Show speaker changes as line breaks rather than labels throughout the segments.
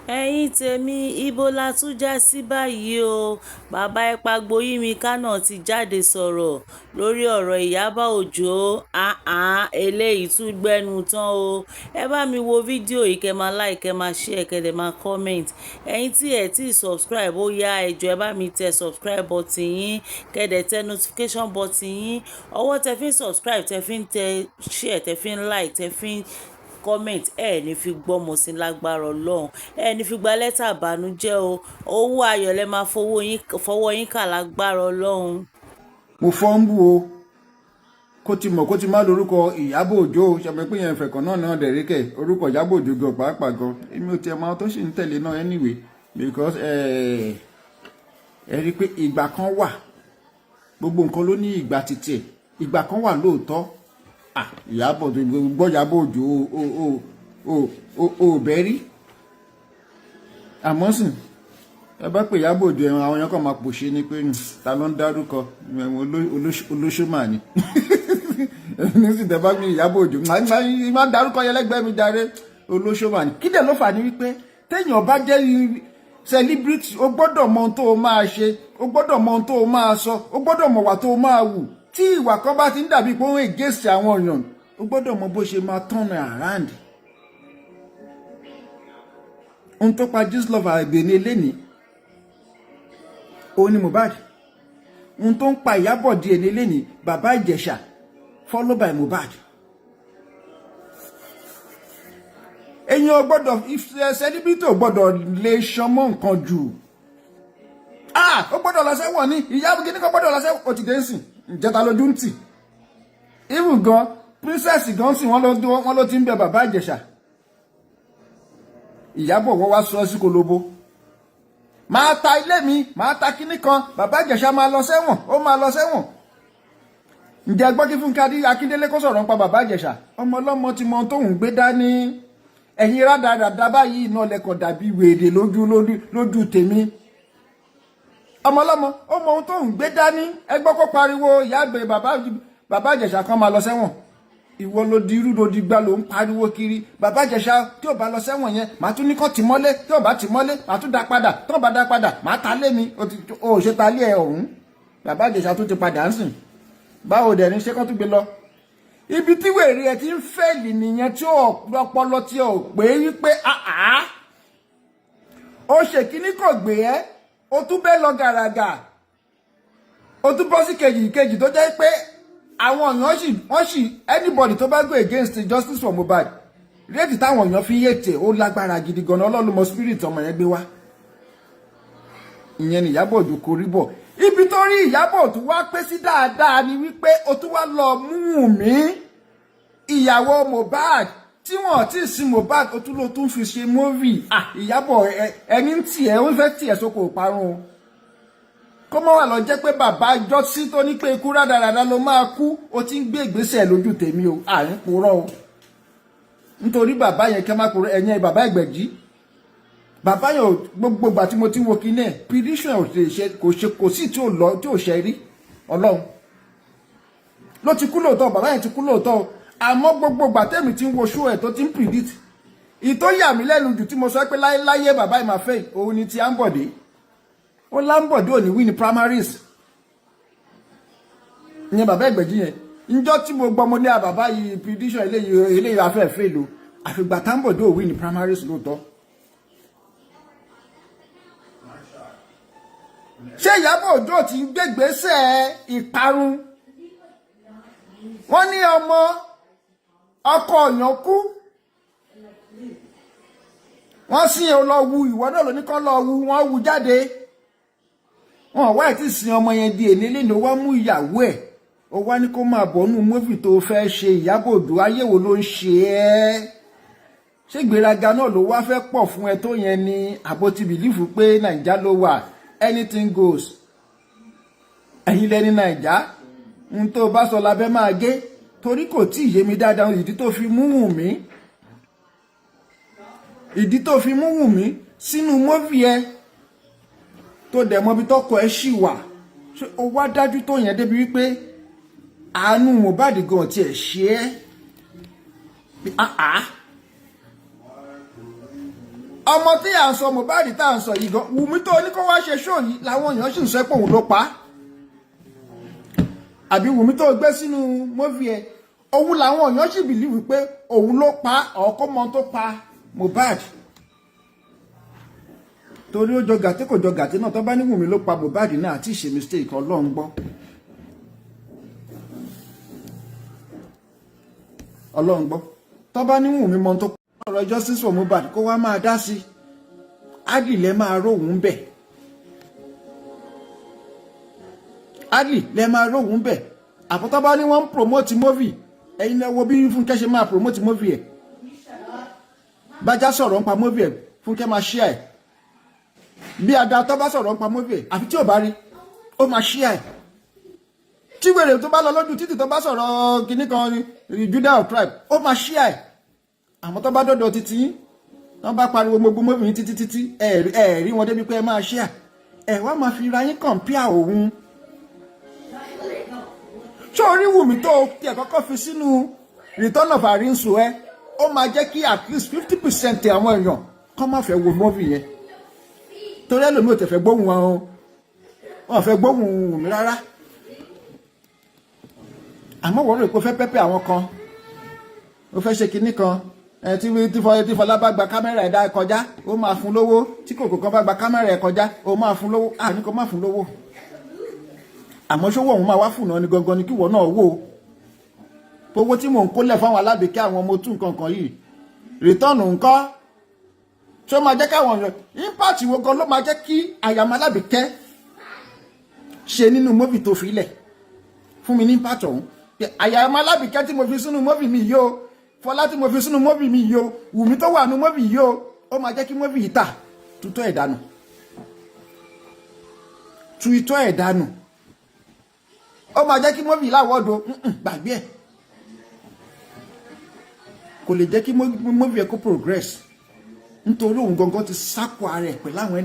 ẹ̀yin tèmi ibo la tún já sí báyìí o. Baba Epagboyimika náà ti jáde sọ̀rọ̀ lórí ọ̀rọ̀ Iyabo Ojo. Eléyìí tún gbẹ́nu tán o. Ẹ bá mi wo fídíò yìí, kẹ́ máa like, kẹ́ máa share, kẹ́ dẹ̀ máa comment. Ẹ̀yin tí ẹ ti subscribe, ó yá ẹ jọ̀ọ́ ẹ bá mi tẹ subscribe button yín, kẹ́ dẹ̀ tẹ notification button yín. Ọwọ́ tẹ fi ń subscribe, tẹ fi ń tẹ share, tẹ fi ń like, tẹ fi ń comment, ẹ ní fi gbọ́mọ sí lágbára Ọlọ́run, ẹ ní fi gba lẹ́tà ìbànújẹ́ o. Owó ayọ̀ lẹ máa fọwọ́ yín kà lágbára Ọlọ́run.
mo fọ́nbù o kó ti mọ̀ kó ti má lórúkọ Iyabo Ojo ṣàmì pé yẹn fẹ̀kàn náà dẹ̀ríkẹ̀ orúkọ Iyabo Ojo gan pàápàá gan èmi ò tiẹ̀ máa tó sì ń tẹ̀lé náà anyway because ẹ rí i pé ìgbà kan wà gbogbo nǹkan ló ní ìgbà títì ẹ̀ ìgbà kan wà lóòótọ́ Iyabo Ojo gbọ́ Iyabo Ojo o bẹ́rí àmọ́ sìn ẹ bá pè Iyabo Ojo ẹ̀wọ̀n àwọn èèyàn kan máa pòṣe ni pé ta ló ń dárúkọ olóṣòmà ni ní sì tẹ́ bá mi Iyabo Ojo má dárúkọ yẹn lẹ́gbẹ̀ẹ́ mi jàre olóṣòmà ni kí dẹ̀ ló fà ní wípé téèyàn bá jẹ́ celebrity o gbọ́dọ̀ mọ ohun tó o máa ṣe o gbọ́dọ̀ mọ ohun tó o máa sọ o gbọ́dọ̀ mọ wà tó o máa wù tí ìwà kan bá ti ń dàbí pé ó ń ègèsì àwọn èèyàn o gbọ́dọ̀ mọ bó ṣe máa turn around. Ohun tó pa Gistlover àgbèní eléni òun ni Mohbad, ohun tó ń pa Ìyábọ̀ di ẹni eléni Bàbá Ìjẹ̀ṣà follow by Mohbad. Èèyàn gbọ́dọ̀ celebrity ò gbọ́dọ̀ lè ṣọmọ nǹkan jù ó gbọ́dọ̀ lọ sẹ́wọ̀n ní Ìyábọ̀ kí ní kò gbọ́dọ̀ lọ sẹ́wọ̀n ó ti dé sìn ìjẹta lójú ń tì even gan princess gan sìn wọ́n ló ti ń bẹ Bàbá Ìjẹ̀ṣà. Ìyábọ̀ wọ́n wá sọ sí kolobo máa ta ilé mi máa ta kinní kan Bàbá Ìjẹ̀ṣà máa lọ sẹ́wọ̀n ó máa lọ sẹ́wọ̀n. Ǹjẹ́ gbọ́ kí Fúnkẹ́ Akíndélé kó sọ̀rọ̀ nípa Bàbá Ìjẹ̀ṣà ọmọ ọlọ́mọ ti mọ ohun tóun gbé dání ẹ̀yin rádaràdà báyìí iná lẹ́kọ̀ọ́ dàbí wèrè lójú tèmi ọmọ ọlọ́mọ ó mọ ohun tóun gbé dání ẹ gbọ́ kó pariwo ìyá àgbẹ̀ Bàbá Ìjẹ̀ṣà kan máa lọ sẹ́wọ̀n ìwọ ló di irú ló di gbá ló ń pariwo kiri Bàbá Ìjẹ̀ṣà tí ò bá lọ sẹ́wọ̀n yẹn màá tún ní kó tì mọ́lé tí ò bá tì mọ́lé màá tún dá padà tí ò bá dá padà màá ta lé mi ò ṣe ta lé ẹ ọ̀hún Bàbá Ìjẹ̀ṣà tún ti padà ń sìn báwo dẹ̀ ní ṣé kó tún gbé lọ. Ibi tí wèrè ẹ ti ń fẹ́ẹ̀lì nìyẹn tí ọpọlọ tí ò pé wípé ó ṣe kíní kò gbé ẹ ó tún bẹ́ẹ̀ lọ gàràgà ó tún bọ́ sí kejì tó jẹ́ pé àwọn èèyàn wọ́n sì anybody tó bá go against justice for Mohbad réètì táwọn èèyàn fi yéètè ó lágbára gidi gan Ọlọ́run mọ spirit ọmọ yẹn gbé wá ìyẹn ni Ìyábọ̀ Òjó kò rí bọ̀ ibi tó rí Ìyábọ̀ tó wá pé sí dáadáa ni wípé ó tún wá lọ mú Wùnmí ìyàwó Mohbad tí wọ́n ti sin Mohbad ó tún ló tún fi ṣe movie Ìyábọ̀ ẹni ń tiẹ̀ ó fẹ́ tiẹ̀ sóko ìparun o kó mọ́ wà lọ jẹ́ pé bàbá jọ́sí tó ní pé ikú rádaràdá ló máa kú ó ti ń gbé ìgbésẹ̀ lójú tèmi o àyín purọ́ o nítorí bàbá yẹn kẹ́ máa purọ́ ẹ̀yìn bàbá Ìgbẹ̀jì bàbá yẹn gbogbo ìgbà tí mo ti ń wo kíní ẹ̀ prediction kò sí tí ò ṣe rí Ọlọ́run ló ti kú lóòótọ́ bàbá yẹn ti kú lóòótọ́ àmọ́ gbogbo ìgbà tẹ́mi ti ń wo show ẹ̀ tó ti ń predict ìtó yà mí lẹ́nu jù tí mo sọ pé láyé bàbá yìí máa fẹ́ òun ni ti Ambode ó lámbọ̀dé ò ní wí ní primaries ìyẹn Bàbá Ìgbẹ̀jì yẹn njọ́ tí mo gbọ́ mo ní àbàbá yìí prediction eléyìí afẹ́fẹ́ lò àfìgbà támbọ̀dé ò wí ní primaries lóòótọ́. Ṣé Ìyábọ̀ Òjó ti ń gbégbèsè ìparun wọ́n ní ọkọ ọ̀yàn kú wọ́n sì lọ wu ìwọ náà lóní kọ́ lọ wu wọ́n wu jáde wọn wá ti sin ọmọ yẹn di èní lẹ́nu wá mú ìyàwó ẹ̀ ó wá ní kó máa bọ̀ nù mófì tó fẹ́ ṣe Ìyábọ̀ Òjó ayé wo ló ń ṣe ẹ́ ṣé ìgbéraga náà ló wá fẹ́ pọ̀ fún ẹ tó yẹn ni àbó ti bìlífù pé Nàìjà ló wà anything goes ẹ̀yin lẹ́ni Nàìjà ń tó bá sọ lábẹ́ máa gé torí kò tí ì yé mi dáadáa ìdí tó fi mú Wùnmí sínú mófì ẹ tó dẹ̀ mọ́bí tọ́kọ ẹ ṣì wà ó wá dájú tó yẹn débi wípé àánú Mohbad gan ti ẹ̀ ṣe é ọmọ tí à ń sọ Mohbad tá à ń sọ yìí gan Wùmí tó ní kó wá ṣe ṣó yìí làwọn èèyàn sì ń sọ pé òun ló pa àbí Wùmí tó gbé sínú móvì ẹ òun làwọn èèyàn sì bìlíwì pé òun ló pa ọkọ mọ tó pa Mohbad torí ó jọ gàtí kò jọ gàtí náà tó bá ní Wùmí ló pa Mohbad náà àti ìṣe mistake Ọlọ́run gbọ́ Ọlọ́run gbọ́ tó bá ní Wùmí mọ tó pa ọ̀rọ̀ justice for Mohbad kó wá máa dá sí Adli lẹ máa róhùn bẹ̀ Adli lẹ máa róhùn bẹ̀ àpótọ́ bá ní wọ́n ń promote movie ẹ̀yin lẹ wo bí Fúnkẹ́ ṣe máa promote movie ẹ̀ bájá sọ̀rọ̀ ń pa movie ẹ̀ Fúnkẹ́ máa share ẹ̀ bí adatọ́ bá sọ̀rọ̀ ń pa movie ẹ̀ àfi tí ò bá rí ó máa share ẹ̀ tí wèrè tó bá lọ lójú títì tó bá sọ̀rọ̀ kinní kan Judah of tribe ó máa share ẹ̀ àmọ́ tó bá dọ́dọ̀ títí wọ́n bá pariwo gbogbo movie yín títí rí wọn débi pé ẹ máa share ẹ̀ wá máa fi ra yín compare òun ṣé orí Wùmí tó tiẹ̀ kọ́kọ́ fi sínú return of àrínsù ẹ ó máa jẹ́ kí at least 50% àwọn èèyàn kọ́ máa fẹ́ wo movie yẹn torí ẹlòmíì ò tẹ̀ fẹ́ gbóhùn wọn wọn fẹ́ gbóhùn Wùmí rárá àmọ́ wọ́n rò pé ó fẹ́ pẹ́pẹ́ àwọn kan ó fẹ́ ṣe kinní kan tí Fọlá bá gba kámẹ́rà ẹ̀dá kọjá ó máa fún lówó tí Kòkó kan bá gba kámẹ́rà ẹ̀ kọjá ó máa fún lówó àní kò máa fún lówó àmọ́ ṣówó òun máa wá fún náà ní gangan ni kíwọ náà wò owó tí mò ń kólẹ̀ fáwọn alábìíkẹ́ àwọn ọmọ tún kankan yìí rìtọ́ọ̀nù ńkọ́ tí ó máa jẹ́ káwọn èèyàn impact wo gan ló máa jẹ́ kí àyàmọ́ alábìíkẹ́ ṣe nínú móvì tó fi lẹ̀ fún mi ní impact ọ̀hún àyàmọ́ alábìíkẹ́ tí mo fi sínú móvì mi yìí o Fọlá tí mo fi sínú móvì mi yìí o Wùmí tó wà nínú móvì yìí o ó máa jẹ́ kí móvì yìí tà tutọ́ ẹ̀ dànù tu itọ́ ẹ̀ dànù ó máa jẹ́ kí móvì láwọ́dọ̀ gbàgbé ẹ̀ kò lè jẹ́ kí móvì ẹ̀ kó progress nítorí òun gangan ti sápò ara ẹ̀ pẹ̀lú àwọn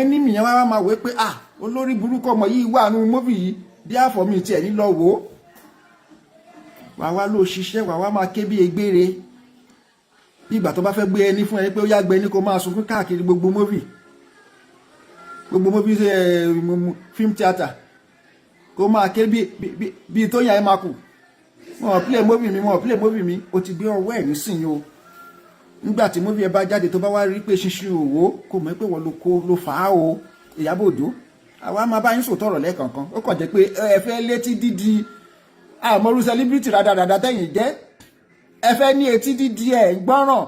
enemy yẹn wá máa wé pé olórí burúkú ọmọ yìí wà nínú móvì yìí díàfọ̀ mi tiẹ̀ ní lọ wò ó wà wá ló ṣiṣẹ́ wà wá máa ké bí egbére bí ìgbà tó bá fẹ́ gbé ẹni fún ẹni pé ó yá gbé ẹni kó máa sunkún káàkiri gbogbo móvì film theatre kó máa ké bí tó yàn ẹ́ máa kù wọ́n play movie mi ó ti gbé ọwọ́ ẹ̀ nísìnyí o nígbà tí movie ẹ bá jáde tó bá wá rí pé ṣíṣe òwò kò mọ̀ pé wọ́n ló fà á o Ìyábọ̀ Òjó àwa máa bá yín sòtọ́ ọ̀rọ̀ lẹ́ẹ̀kọ̀ọ̀kan ó kàn jẹ́ pé ẹ fẹ́ létí dídi àmọ́rú celebrity rádaràdà tẹ̀yìn jẹ́ ẹ fẹ́ ní etí dídi ẹ̀ ń gbọ́ràn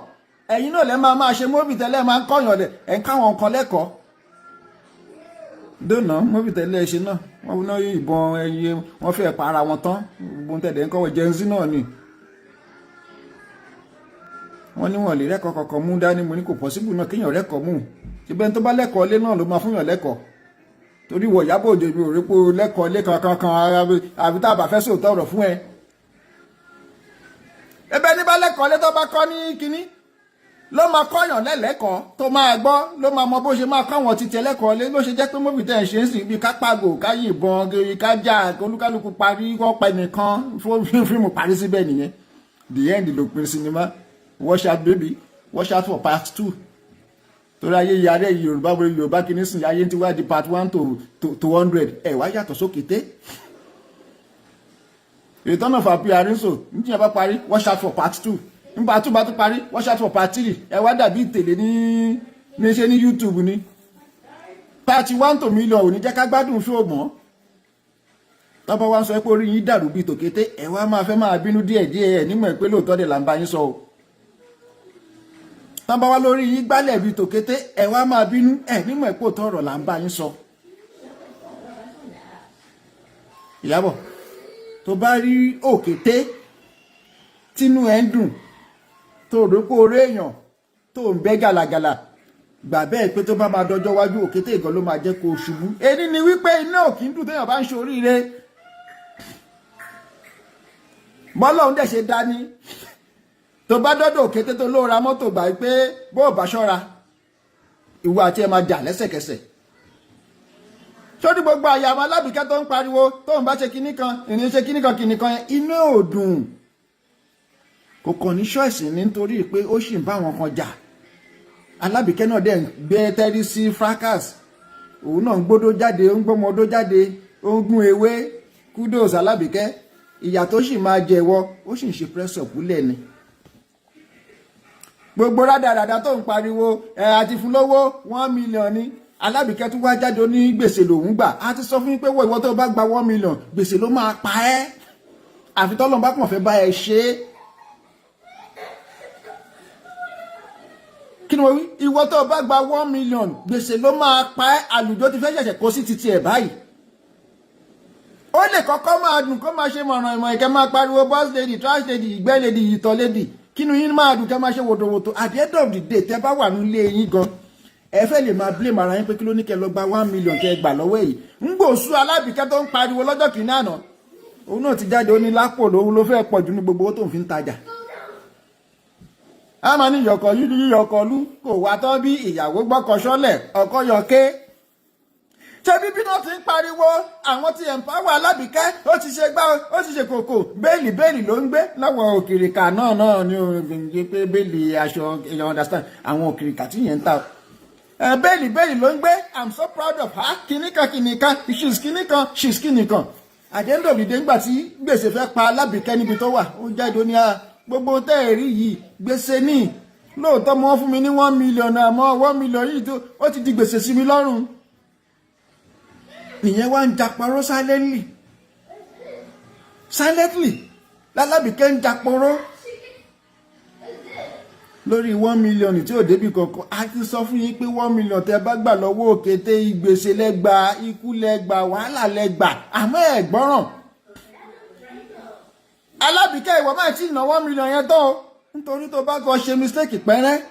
ẹ̀yin náà lẹ́ máa ṣe movie tẹ́lẹ̀ máa ń kọ́yàn ẹ̀ ń káwọn nǹkan lẹ́kọ̀ọ́ dóná movie tẹ́lẹ̀ ṣe náà wọ́n ná ìbọn ẹyẹ wọ́n fẹ́ pa ara wọn tán gbogbo tẹ̀lé ń kọ́wọ́ jẹ́nsí náà ni wọ́n ní wọ́n lè rẹ́kọ̀ọ́ kankan mú dání mo ní kò possible náà kéèyàn rẹ́kọ̀ọ́ mú ṣùgbọ́n tó bá lẹ́kọ̀ọ́ lé náà ló máa fún yàn lẹ́kọ̀ọ́ torí wọ Ìyábọ̀ Òjó mi ò rí pé lẹ́kọ̀ọ́ lé kankan àbí tá a bá fẹ́ sòótọ́ ọ̀rọ̀ fún ẹ. ẹbẹ ní bá lẹ́kọ̀ọ́ lé tó bá kọ́ ní kínní ló máa kọ́yàn lẹ́lẹ́kọ̀ọ́ tó máa gbọ́ ló máa mọ bó ṣe máa kọ́ àwọn títí ẹlẹ́kọ̀ọ́ lé ló ṣe jẹ́ pé móbì tẹ̀ ń ṣe ń sìn bí ká pàgò ká yìnbọn ká jà olúkálùkù parí wọ́n pa ẹnìkan fíìmù parí síbẹ̀ nìyẹn the end ló pin sinimá watch out baby watch out for part 2 torí ayé yàrá yorùbá kìíní sìn ayé ti wá di part 1 to 100 ẹ̀ wá yàtọ̀ sókété return of àrínsò níjìyàn bá parí watch out for part 2 nígbà tó bá tó parí watch out for part 3 ẹ wá dàbí ìtẹ̀lé ní ṣe ní YouTube ní part 1 to million ò ní jẹ́ ká gbádùn ṣóògbọ́n tọ́bọ̀ wá ń sọ pé orí yín dàrú bíi tòkété ẹ wá máa fẹ́ máa bínú díẹ̀díẹ̀ ẹ̀ nímọ̀ pé lóòótọ́ dẹ̀ là ń bá yín sọ o tọ́bọ̀ wá lórí yín gbálẹ̀ bíi tòkété ẹ wá máa bínú ẹ̀ nímọ̀ pé òótọ́ ọ̀rọ̀ là ń bá yín sọ. Ìyábọ̀ tó bá rí òkété tínú ẹ̀ ń dùn tó rò pé orí èèyàn tó ń bẹ́ gàlàgàlà gbà bẹ́ẹ̀ pé tó bá máa dọjọ́ wájú òkété ìgan ló máa jẹ́ kó o ṣubú. èyí ni wípé iná òkì ń dùn téèyàn bá ń ṣoríire bọ́lọ́hún dẹ̀ ṣe dání tó bá dọ́dọ̀ òkété tó lóò ra mọ́tò gbà pé bó ò bá ṣọ́ra ìwọ àti ẹ̀ máa jà lẹ́sẹ̀kẹsẹ̀. sórí gbogbo àyà àwọn alábìíkẹ́ tó ń pariwo tó ń bá ṣe kinní kan ìrìn ṣe kinní kan inú ò dùn kò kàn ní ṣọ́ọ̀ṣì nítorí pé ó sì ń bá wọn kan jà. Alábìkẹ́ náà dẹ̀ ń gbé tẹ́rí sí fracas, òun náà ń gbódó jáde, ó ń gbọ́mọ odó jáde, ó ń gún ewé. Kudos Alábìkẹ́, ìyà tó sì máa jẹ̀wọ́ ó sì ń ṣe press up lẹ̀ ni. Gbogbo rádaràdà tó ń pariwo àti fún lówó 1 million ni. Alábìkẹ́ tún wá jáde ó ní gbèsè lòún gbà. A ti sọ fún yín pé ìwọ tó bá gba 1 million gbèsè ló máa pa ẹ́, àfi tọ́lọ́run bá kàn fẹ́ bá ẹ ṣe é. Kí ni mo wí? Ìwọ tó bá gba 1 million gbèsè ló máa pa ẹ́. Àlùjọ ti fẹ́ ṣẹ̀ṣẹ̀ kó sí titi ẹ̀ báyìí. Ó lè kọ́kọ́ máa dùn kó máa ṣe mọ̀ràn ìmọ̀ ìkẹ́ máa pariwo boss lady, trash lady, ìgbẹ́ lady, ìtọ̀ lady. Kínú yín máa dùn kẹ́ máa ṣe wòtòwòtò. At the end of the day tẹ́ bá wà nílé yín gan, ẹ fẹ́ lè máa blame ara yín pé kí ló ní kẹ́ lọ gba 1 million kẹ́ gbà lọ́wọ́ èyí. ń gbòòsù Alábìkẹ́ tó ń pariwo lọ́jọ́ kìíní àná, òun náà ti jáde ó ní lápò lòun ló fẹ́ pọ̀ jù ní gbogbo owó tó ń fi ń tajà. A máa ní yọ̀kọ̀ yú ní yọ̀kọ̀ lú, kò wá tán bí ìyàwó gbọ́kọ̀ ṣọ́lẹ̀ ọkọ yọké. Ṣé bíbí náà ti ń pariwo àwọn ti empower Alábìkẹ́, ó ti ṣe gbá, ó ti ṣe kòkò, bẹ́ẹ̀lì ló ń gbé láwọn òkìrìkà náà ni ó gbé pé bẹ́ẹ̀lì aṣọ, you understand, àwọn òkìrìkà tí yẹn ń ta. Bẹ́ẹ̀lì ló ń gbé, I'm so proud of her, kìnìkan, she's kìnìkan. At the end of the day ńgbà tí gbèsè fẹ́ pa Alábìkẹ́ níbi tó wà, ó jáde ó ní gbogbo tẹ́ẹ̀rí yìí gbèsè ní. Lóòótọ́ mo wọ́n fún mi ní 1 million àmọ́ 1 million yìí tó ó ti di gbèsè sí mi lọ́rùn. Nìyẹn wá ń japoró silently l'Alábìkẹ́ ń japoró lórí 1 million tí ò débì kankan. A ti sọ fún yín pé 1 million tẹ́ bá gbà lọ́wọ́ òkété, ìgbèsè lẹ́gbà, ikú lẹ́gbà, wàhálà lẹ́gbà, àmọ́ ẹ gbọ́ràn. Alábìkẹ́ ìwọ máa ti ná 1 million yẹn tó, nítorí tó bá kọ ṣe mistake pẹ́rẹ́.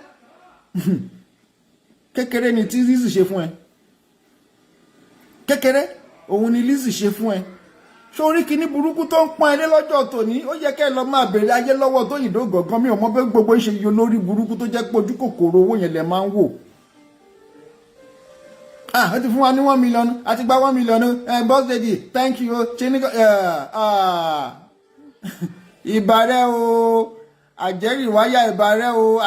Kékeré ni tí Lizzy ṣe fún ẹ. Kékeré òun ni Lizzy ṣe fún ẹ. Sórí kíní burúkú tó ń pọ́n ẹlé lọ́jọ́ tòní, ó yẹ kẹ́ lọ máa bèrè ayé lọ́wọ́ Tóyìndó gangan. Mi ò mọ̀ pé gbogbo ṣe yọ lórí burúkú tó jẹ́ pé ojú kòkòrò owó yẹn lẹ máa ń wò. Ó ti fún wa ní 1 million, àti gba 1 million, boss lady, thank you, ṣe ní ìbàrẹ́ o, àjẹ́rìí wáyà ìbàrẹ́ o.